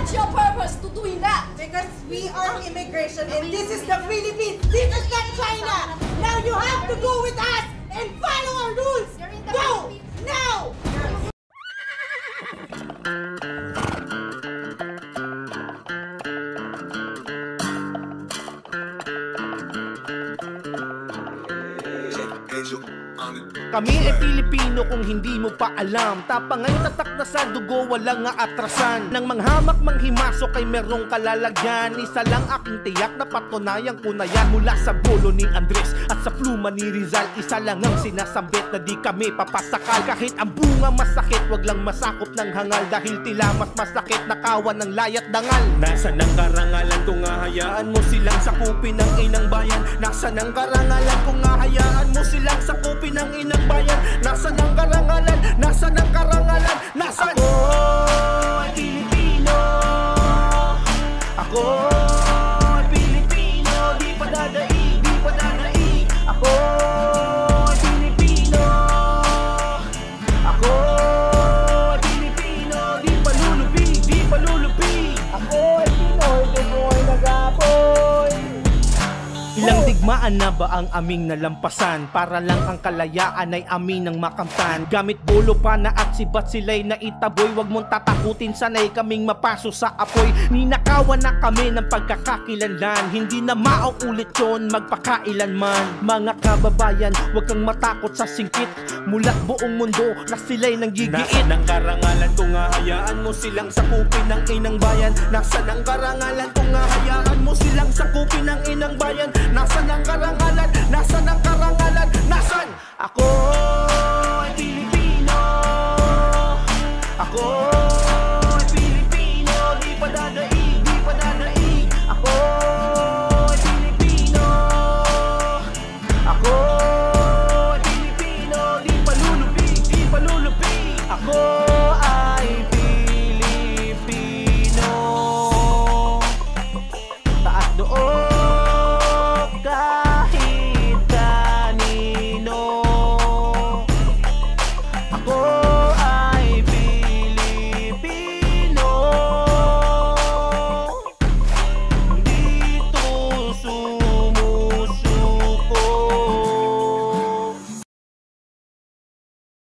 What's your purpose to doing that? Because we are immigration and this is the Philippines. This is not China. Now you have to go with us and follow our rules. Go now. Kami ay Pilipino kung hindi mo pa alam. Tapang ay tatak na sa dugo, walang atrasan. Nang manghamak manghimasok ay merong kalalagyan. Isa lang aking tiyak na patunayang ko na yan. Mula sa bolo ni Andres at sa pluma ni Rizal, isa lang ang sinasambit na di kami papasakal. Kahit ang bunga masakit, wag lang masakop ng hangal. Dahil tila mas masakit na kawan ng layat dangal. Nasaan ang karangalan kung hahayaan mo silang sakupin ng inang bayan? Nasaan ang karangalan kung hahayaan mo silang sakupin ng inang bayan? Nasaan ang karangalan? Nasaan ang karangalan? Nasaan? Ako ay Pilipino. Ako ay Pilipino. Di pa dadaig, di pa dadaig. Ako ay Pilipino. Ako ay Pilipino. Di pa lulupi, di pa lulupi. Ako ay Pinoy, Pinoy nag-apoy. Ilang digmaan na ba ang aming nalampasan? Para lang ang kalayaan ay amin ng makamtan. Gamit bolo pa na at sibat sila'y naitaboy. Wag mong tatakutin, sanay kaming mapaso sa apoy. Ninakawan na kami ng pagkakakilanlan. Hindi na mauulit yun magpakailanman. Mga kababayan, wag kang matakot sa singkit. Mulat buong mundo na sila'y nanggigiit. Nasaan ang karangalan kung hahayaan mo silang sakupin ng inang bayan? Nasaan ang karangalan kung hahayaan mo silang sakupin ng inang bayan? Nasaan ang karangalan? Nasaan ang karangalan? Nasaan? Ako